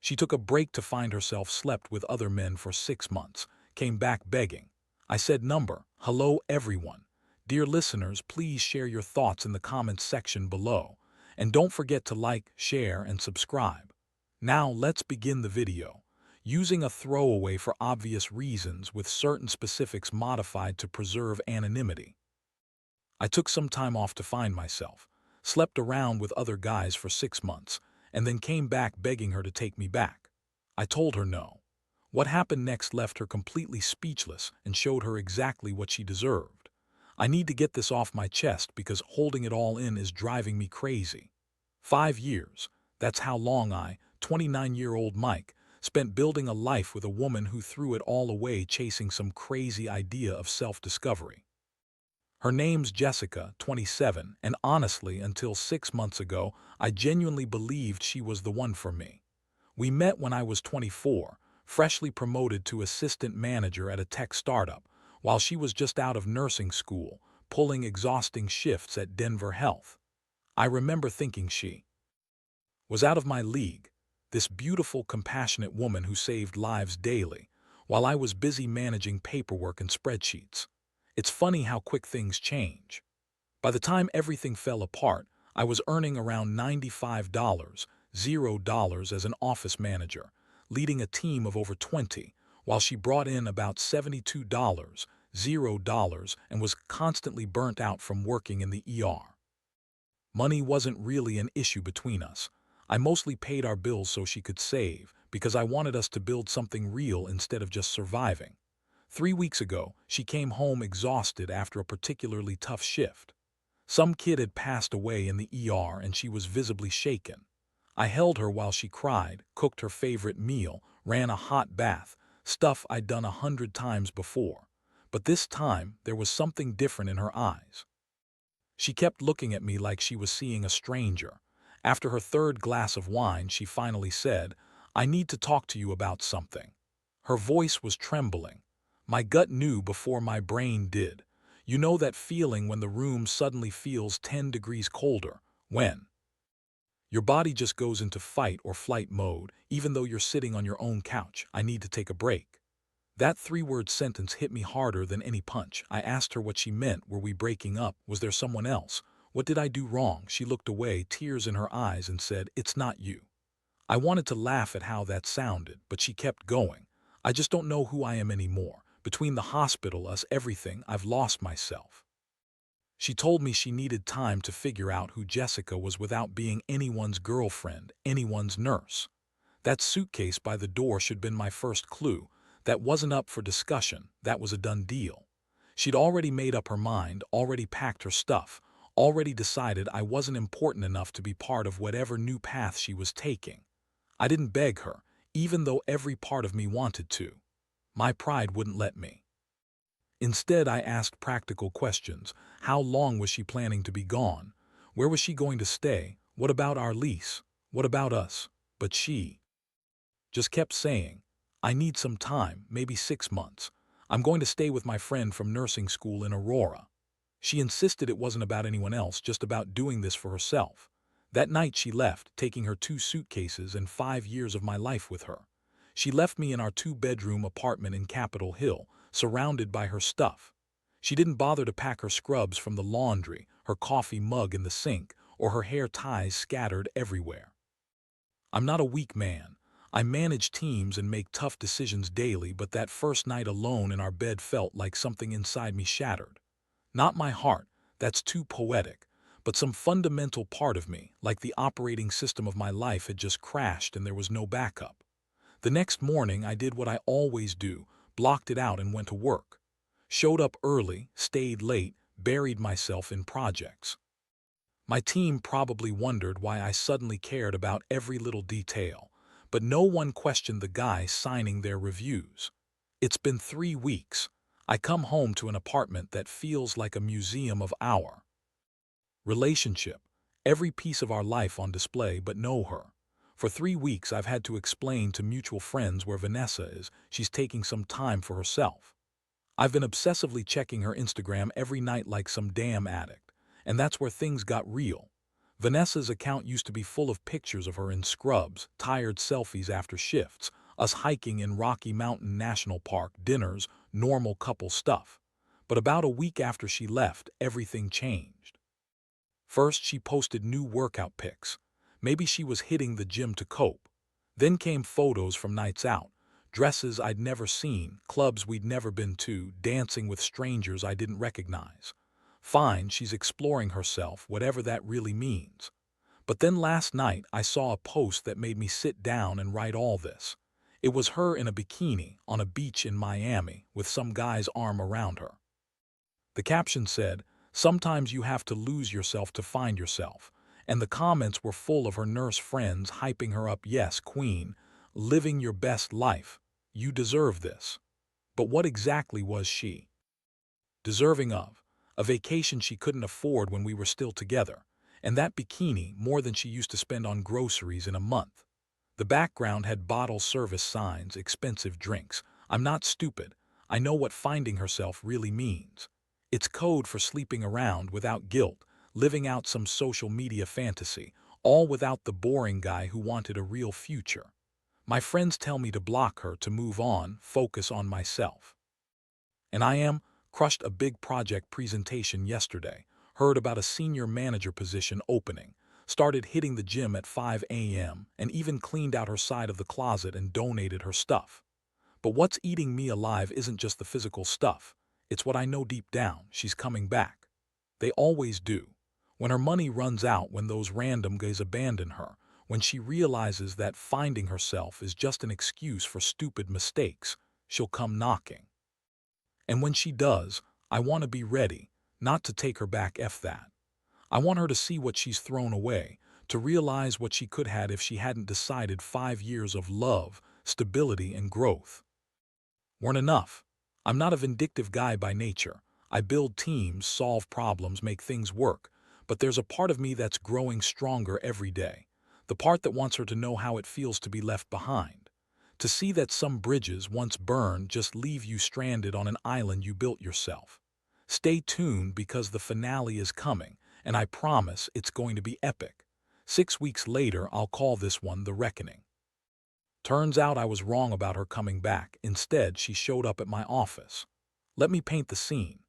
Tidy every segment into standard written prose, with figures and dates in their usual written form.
She took a break to find herself slept with other men for 6 months, came back begging. I said hello everyone. Dear listeners, please share your thoughts in the comments section below. And don't forget to like, share, and subscribe. Now let's begin the video. Using a throwaway for obvious reasons with certain specifics modified to preserve anonymity. I took some time off to find myself, slept around with other guys for 6 months, and then came back begging her to take me back. I told her no. What happened next left her completely speechless and showed her exactly what she deserved. I need to get this off my chest because holding it all in is driving me crazy. 5 years, that's how long I, 29-year-old Mike, spent building a life with a woman who threw it all away chasing some crazy idea of self-discovery. Her name's Jessica, 27, and honestly, until 6 months ago, I genuinely believed she was the one for me. We met when I was 24, freshly promoted to assistant manager at a tech startup, while she was just out of nursing school, pulling exhausting shifts at Denver Health. I remember thinking she was out of my league, this beautiful, compassionate woman who saved lives daily, while I was busy managing paperwork and spreadsheets. It's funny how quick things change. By the time everything fell apart, I was earning around $95, $0 as an office manager, leading a team of over 20, while she brought in about $72, $0, and was constantly burnt out from working in the ER. Money wasn't really an issue between us. I mostly paid our bills so she could save, because I wanted us to build something real instead of just surviving. 3 weeks ago, she came home exhausted after a particularly tough shift. Some kid had passed away in the ER and she was visibly shaken. I held her while she cried, cooked her favorite meal, ran a hot bath, stuff I'd done 100 times before. But this time, there was something different in her eyes. She kept looking at me like she was seeing a stranger. After her third glass of wine, she finally said, "I need to talk to you about something." Her voice was trembling. My gut knew before my brain did. You know that feeling when the room suddenly feels 10 degrees colder, when your body just goes into fight or flight mode, even though you're sitting on your own couch. I need to take a break. That three-word sentence hit me harder than any punch. I asked her what she meant. Were we breaking up? Was there someone else? What did I do wrong? She looked away, tears in her eyes, and said, "It's not you." I wanted to laugh at how that sounded, but she kept going. "I just don't know who I am anymore. Between the hospital, us, everything, I've lost myself." She told me she needed time to figure out who Jessica was without being anyone's girlfriend, anyone's nurse. That suitcase by the door should have been my first clue. That wasn't up for discussion, that was a done deal. She'd already made up her mind, already packed her stuff, already decided I wasn't important enough to be part of whatever new path she was taking. I didn't beg her, even though every part of me wanted to. My pride wouldn't let me. Instead, I asked practical questions. How long was she planning to be gone? Where was she going to stay? What about our lease? What about us? But she just kept saying, "I need some time, maybe 6 months. I'm going to stay with my friend from nursing school in Aurora." She insisted it wasn't about anyone else, just about doing this for herself. That night she left, taking her 2 suitcases and 5 years of my life with her. She left me in our 2-bedroom apartment in Capitol Hill, surrounded by her stuff. She didn't bother to pack her scrubs from the laundry, her coffee mug in the sink, or her hair ties scattered everywhere. I'm not a weak man. I manage teams and make tough decisions daily, but that first night alone in our bed felt like something inside me shattered. Not my heart, that's too poetic, but some fundamental part of me, like the operating system of my life, had just crashed and there was no backup. The next morning I did what I always do, blocked it out and went to work. Showed up early, stayed late, buried myself in projects. My team probably wondered why I suddenly cared about every little detail, but no one questioned the guy signing their reviews. It's been 3 weeks. I come home to an apartment that feels like a museum of our relationship. Every piece of our life on display, but no her. For 3 weeks I've had to explain to mutual friends where Vanessa is. She's taking some time for herself. I've been obsessively checking her Instagram every night like some damn addict. And that's where things got real. Vanessa's account used to be full of pictures of her in scrubs, tired selfies after shifts, us hiking in Rocky Mountain National Park, dinners, normal couple stuff. But about a week after she left, everything changed. First, she posted new workout pics. Maybe she was hitting the gym to cope. Then came photos from nights out, dresses I'd never seen, clubs we'd never been to, dancing with strangers I didn't recognize. Fine, she's exploring herself, whatever that really means. But then last night I saw a post that made me sit down and write all this. It was her in a bikini on a beach in Miami with some guy's arm around her. The caption said, "Sometimes you have to lose yourself to find yourself," and the comments were full of her nurse friends hyping her up. Yes, queen, living your best life. You deserve this. But what exactly was she deserving of? A vacation she couldn't afford when we were still together, and that bikini more than she used to spend on groceries in a month. The background had bottle service signs, expensive drinks. I'm not stupid. I know what finding herself really means. It's code for sleeping around without guilt, living out some social media fantasy, all without the boring guy who wanted a real future. My friends tell me to block her, to move on, focus on myself. And I am. Crushed a big project presentation yesterday, heard about a senior manager position opening, started hitting the gym at 5 a.m., and even cleaned out her side of the closet and donated her stuff. But what's eating me alive isn't just the physical stuff. It's what I know deep down: she's coming back. They always do. When her money runs out, when those random guys abandon her, when she realizes that finding herself is just an excuse for stupid mistakes, she'll come knocking. And when she does, I want to be ready, not to take her back. F that. I want her to see what she's thrown away, to realize what she could have if she hadn't decided 5 years of love, stability, and growth weren't enough. I'm not a vindictive guy by nature. I build teams, solve problems, make things work. But there's a part of me that's growing stronger every day. The part that wants her to know how it feels to be left behind. To see that some bridges, once burned, just leave you stranded on an island you built yourself. Stay tuned, because the finale is coming, and I promise it's going to be epic. 6 weeks later, I'll call this one The Reckoning. Turns out I was wrong about her coming back. Instead, she showed up at my office. Let me paint the scene.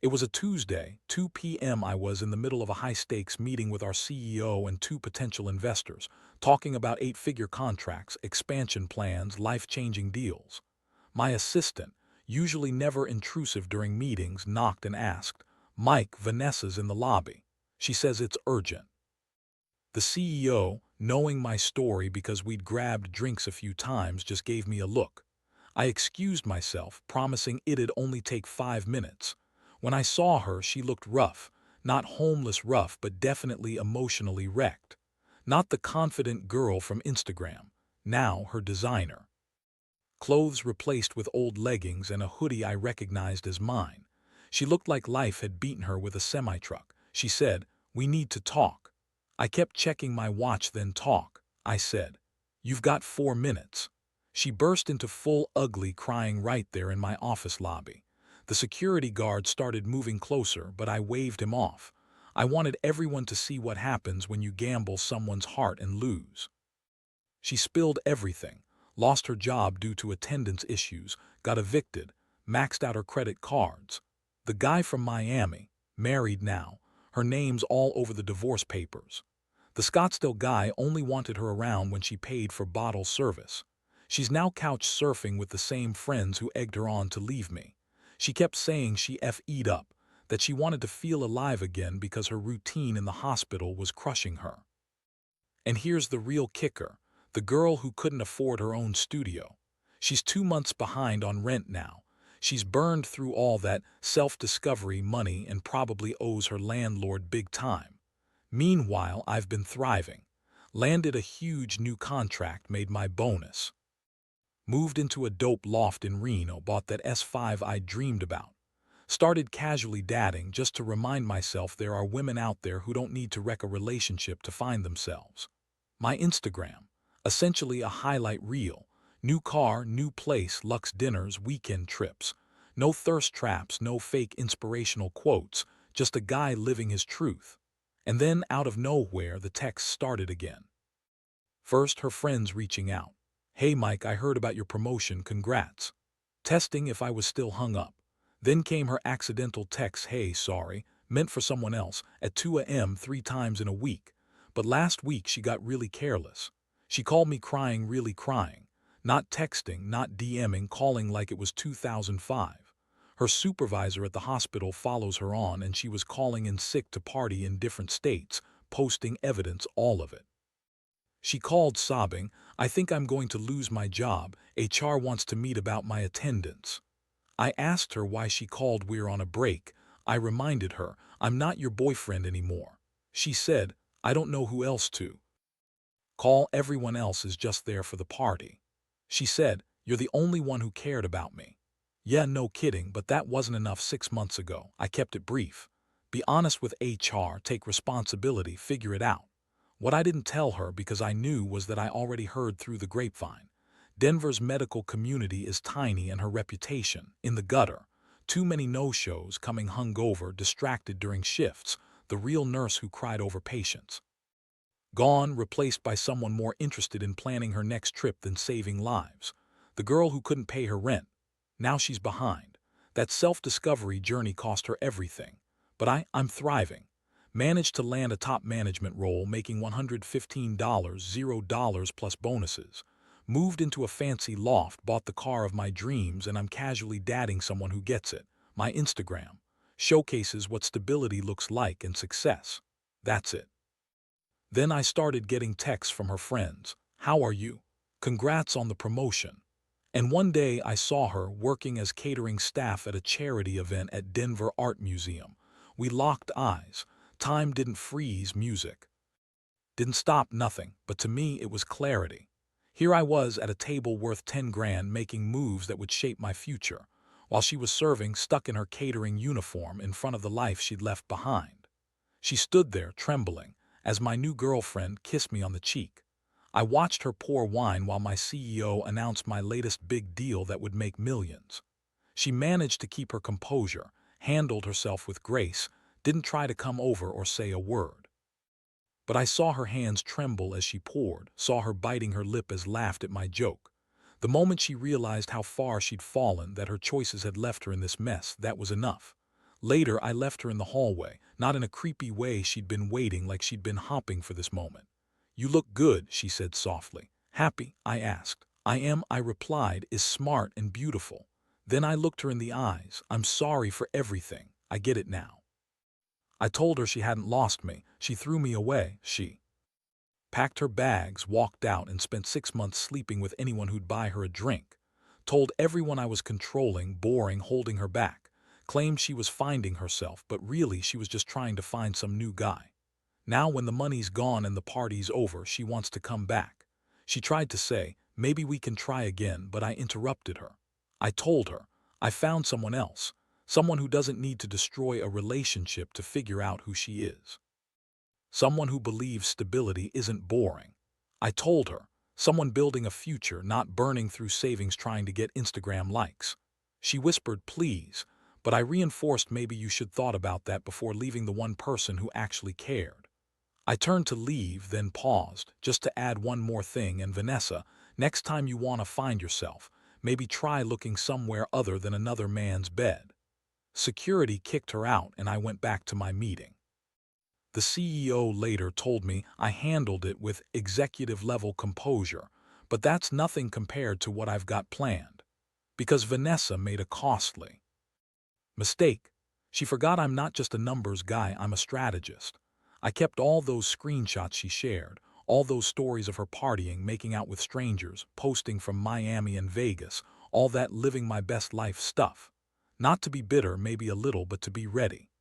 It was a Tuesday, 2 p.m. I was in the middle of a high-stakes meeting with our CEO and 2 potential investors, talking about 8-figure contracts, expansion plans, life-changing deals. My assistant, usually never intrusive during meetings, knocked and asked, "Mike, Vanessa's in the lobby. She says it's urgent." The CEO, knowing my story because we'd grabbed drinks a few times, just gave me a look. I excused myself, promising it'd only take 5 minutes. When I saw her, she looked rough. Not homeless rough, but definitely emotionally wrecked. Not the confident girl from Instagram. Now her designer clothes replaced with old leggings and a hoodie I recognized as mine. She looked like life had beaten her with a semi-truck. She said, "We need to talk." I kept checking my watch. "Then talk," I said. "You've got 4 minutes. She burst into full ugly crying right there in my office lobby. The security guard started moving closer, but I waved him off. I wanted everyone to see what happens when you gamble someone's heart and lose. She spilled everything. Lost her job due to attendance issues, got evicted, maxed out her credit cards. The guy from Miami, married now, her name's all over the divorce papers. The Scottsdale guy only wanted her around when she paid for bottle service. She's now couch surfing with the same friends who egged her on to leave me. She kept saying she F'd up, that she wanted to feel alive again because her routine in the hospital was crushing her. And here's the real kicker: the girl who couldn't afford her own studio. She's 2 months behind on rent now. She's burned through all that self-discovery money and probably owes her landlord big time. Meanwhile, I've been thriving. Landed a huge new contract, made my bonus. Moved into a dope loft in Reno, bought that S5 I dreamed about. Started casually dating just to remind myself there are women out there who don't need to wreck a relationship to find themselves. My Instagram, essentially a highlight reel. New car, new place, luxe dinners, weekend trips. No thirst traps, no fake inspirational quotes, just a guy living his truth. And then, out of nowhere, the texts started again. First, her friends reaching out. "Hey Mike, I heard about your promotion, congrats." Testing if I was still hung up. Then came her accidental text, "Hey, sorry, meant for someone else," at 2 a.m. 3 times in a week. But last week she got really careless. She called me crying, really crying. Not texting, not DMing, calling like it was 2005. Her supervisor at the hospital follows her on, and she was calling in sick to party in different states, posting evidence, all of it. She called sobbing, "I think I'm going to lose my job. HR wants to meet about my attendance." I asked her why she called. "We're on a break." I reminded her, "I'm not your boyfriend anymore." She said, "I don't know who else to call. Everyone else is just there for the party." She said, "You're the only one who cared about me." Yeah, no kidding, but that wasn't enough 6 months ago. I kept it brief. Be honest with HR, take responsibility, figure it out. What I didn't tell her, because I knew, was that I already heard through the grapevine. Denver's medical community is tiny and her reputation in the gutter. Too many no-shows, coming hungover, distracted during shifts, the real nurse who cried over patients. Gone, replaced by someone more interested in planning her next trip than saving lives. The girl who couldn't pay her rent. Now she's behind. That self-discovery journey cost her everything. But I'm thriving. Managed to land a top management role, making $115, $0 plus bonuses. Moved into a fancy loft, bought the car of my dreams, and I'm casually dating someone who gets it. My Instagram showcases what stability looks like and success. That's it. Then I started getting texts from her friends. "How are you? Congrats on the promotion." And one day I saw her working as catering staff at a charity event at Denver Art Museum. We locked eyes. Time didn't freeze, music didn't stop, nothing, but to me it was clarity. Here I was at a table worth 10 grand, making moves that would shape my future, while she was serving, stuck in her catering uniform, in front of the life she'd left behind. She stood there, trembling, as my new girlfriend kissed me on the cheek. I watched her pour wine while my CEO announced my latest big deal that would make millions. She managed to keep her composure, handled herself with grace, didn't try to come over or say a word. But I saw her hands tremble as she poured, saw her biting her lip as laughed at my joke. The moment she realized how far she'd fallen, that her choices had left her in this mess, that was enough. Later, I left her in the hallway, not in a creepy way. She'd been waiting, like she'd been hopping for this moment. "You look good," she said softly. "Happy?" I asked. "I am," I replied, "is smart and beautiful." Then I looked her in the eyes. "I'm sorry for everything. I get it now." I told her she hadn't lost me. She threw me away. She packed her bags, walked out, and spent 6 months sleeping with anyone who'd buy her a drink. Told everyone I was controlling, boring, holding her back. Claimed she was finding herself, but really she was just trying to find some new guy. Now when the money's gone and the party's over, she wants to come back. She tried to say, "Maybe we can try again," but I interrupted her. I told her, I found someone else. Someone who doesn't need to destroy a relationship to figure out who she is. Someone who believes stability isn't boring. I told her, someone building a future, not burning through savings trying to get Instagram likes. She whispered, "Please," but I reinforced, "Maybe you should thought about that before leaving the one person who actually cared." I turned to leave, then paused, just to add one more thing. "And Vanessa, next time you want to find yourself, maybe try looking somewhere other than another man's bed." Security kicked her out and I went back to my meeting. The CEO later told me I handled it with executive-level composure, but that's nothing compared to what I've got planned. Because Vanessa made a costly mistake. She forgot I'm not just a numbers guy, I'm a strategist. I kept all those screenshots she shared, all those stories of her partying, making out with strangers, posting from Miami and Vegas, all that living my best life stuff. Not to be bitter, maybe a little, but to be ready.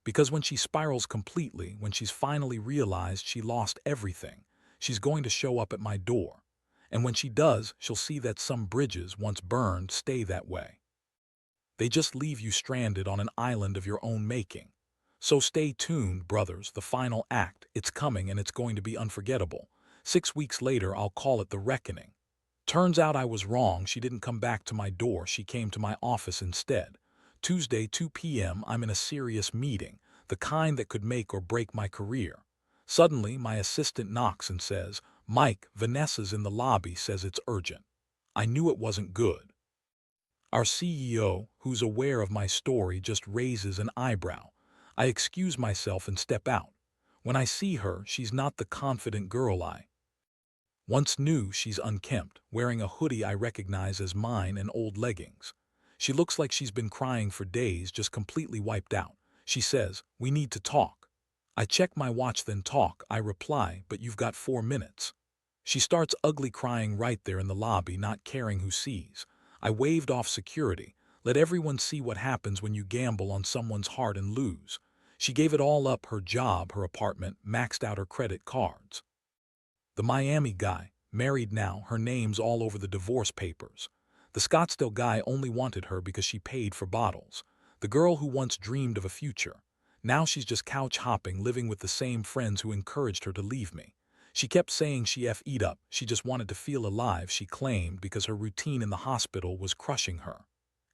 Because when she spirals completely, when she's finally realized she lost everything, she's going to show up at my door. And when she does, she'll see that some bridges, once burned, stay that way. They just leave you stranded on an island of your own making. So stay tuned, brothers, the final act, it's coming and it's going to be unforgettable. 6 weeks later, I'll call it the reckoning. Turns out I was wrong. She didn't come back to my door, she came to my office instead. Tuesday, 2 p.m., I'm in a serious meeting. the kind that could make or break my career. Suddenly, my assistant knocks and says, "Mike, Vanessa's in the lobby, says it's urgent." I knew it wasn't good. Our CEO, who's aware of my story, just raises an eyebrow. I excuse myself and step out. When I see her, she's not the confident girl I once knew. She's unkempt, wearing a hoodie I recognize as mine and old leggings. She looks like she's been crying for days, just completely wiped out. She says, "We need to talk." I check my watch, then talk, I reply, "But you've got 4 minutes." She starts ugly crying right there in the lobby, not caring who sees. I waved off security. Let everyone see what happens when you gamble on someone's heart and lose. She gave it all up, her job, her apartment, maxed out her credit cards. The Miami guy, married now, her name's all over the divorce papers. The Scottsdale guy only wanted her because she paid for bottles. The girl who once dreamed of a future. Now she's just couch hopping, living with the same friends who encouraged her to leave me. She kept saying she eat up, she just wanted to feel alive, she claimed, because her routine in the hospital was crushing her.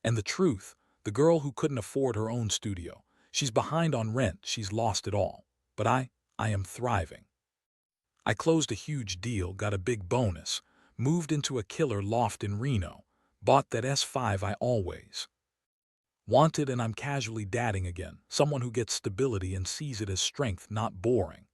And the truth, the girl who couldn't afford her own studio. She's behind on rent, she's lost it all. But I am thriving. I closed a huge deal, got a big bonus, moved into a killer loft in Reno, bought that S5 I always wanted, and I'm casually dating again, someone who gets stability and sees it as strength, not boring.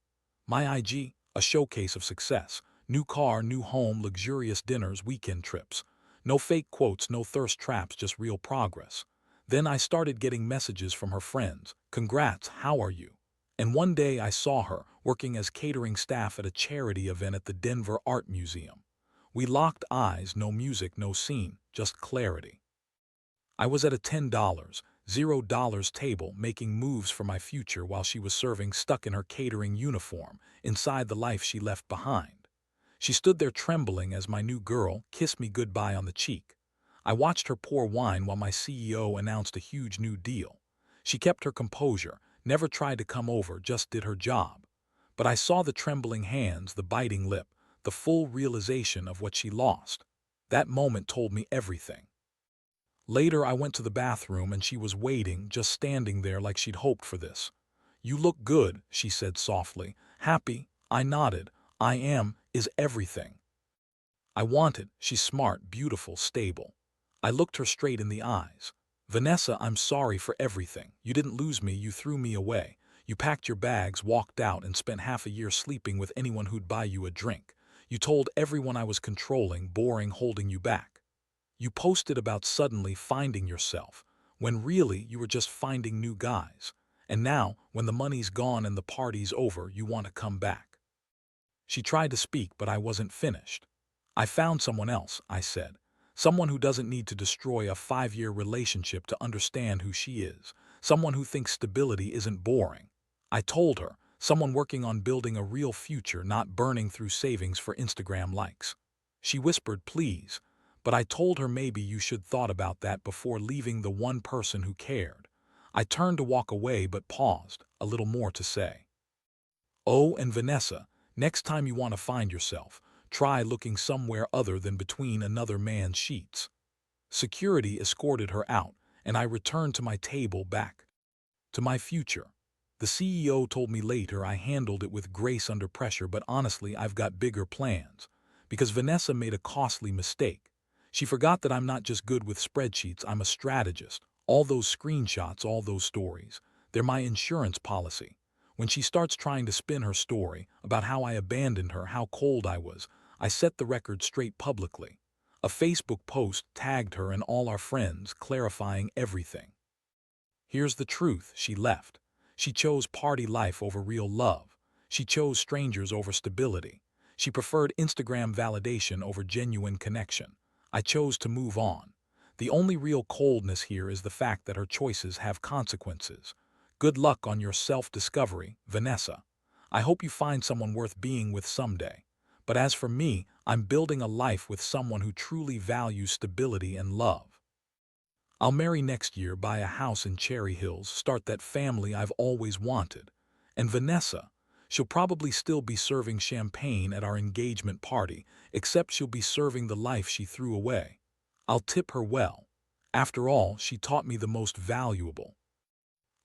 My IG, a showcase of success. New car, new home, luxurious dinners, weekend trips. No fake quotes, no thirst traps, just real progress. Then I started getting messages from her friends. "Congrats, how are you?" And one day I saw her working as catering staff at a charity event at the Denver Art Museum. We locked eyes, no music, no scene, just clarity. I was at a $10 table making moves for my future while she was serving, stuck in her catering uniform, inside the life she left behind. She stood there trembling as my new girl kissed me goodbye on the cheek. I watched her pour wine while my CEO announced a huge new deal. She kept her composure, never tried to come over, just did her job. But I saw the trembling hands, the biting lip, the full realization of what she lost. That moment told me everything. Later, I went to the bathroom and she was waiting, just standing there like she'd hoped for this. "You look good," she said softly. "Happy?" I nodded. "I am, is everything I wanted." She's smart, beautiful, stable. I looked her straight in the eyes. "Vanessa, I'm sorry for everything. You didn't lose me, you threw me away. You packed your bags, walked out, and spent half a year sleeping with anyone who'd buy you a drink. You told everyone I was controlling, boring, holding you back. You posted about suddenly finding yourself, when really you were just finding new guys. And now, when the money's gone and the party's over, you want to come back." She tried to speak, but I wasn't finished. "I found someone else," I said. "Someone who doesn't need to destroy a 5-year relationship to understand who she is. Someone who thinks stability isn't boring." I told her, someone working on building a real future, not burning through savings for Instagram likes. She whispered, "Please." But I told her maybe you should thought about that before leaving the one person who cared. I turned to walk away but paused, a little more to say. "Oh, and Vanessa, next time you want to find yourself, try looking somewhere other than between another man's sheets." Security escorted her out, and I returned to my table, back to my future. The CEO told me later I handled it with grace under pressure, but honestly I've got bigger plans. Because Vanessa made a costly mistake. She forgot that I'm not just good with spreadsheets, I'm a strategist. All those screenshots, all those stories, they're my insurance policy. When she starts trying to spin her story about how I abandoned her, how cold I was, I set the record straight publicly. A Facebook post tagged her and all our friends, clarifying everything. Here's the truth: she left. She chose party life over real love. She chose strangers over stability. She preferred Instagram validation over genuine connection. I chose to move on. The only real coldness here is the fact that her choices have consequences. Good luck on your self-discovery, Vanessa. I hope you find someone worth being with someday. But as for me, I'm building a life with someone who truly values stability and love. I'll marry next year, buy a house in Cherry Hills, start that family I've always wanted. And Vanessa, she'll probably still be serving champagne at our engagement party, except she'll be serving the life she threw away. I'll tip her well. After all, she taught me the most valuable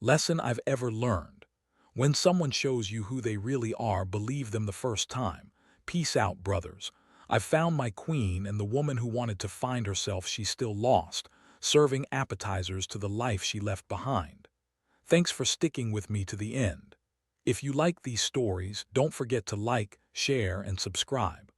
lesson I've ever learned. When someone shows you who they really are, believe them the first time. Peace out, brothers. I've found my queen and the woman who wanted to find herself she's still lost, serving appetizers to the life she left behind. Thanks for sticking with me to the end. If you like these stories, don't forget to like, share, and subscribe.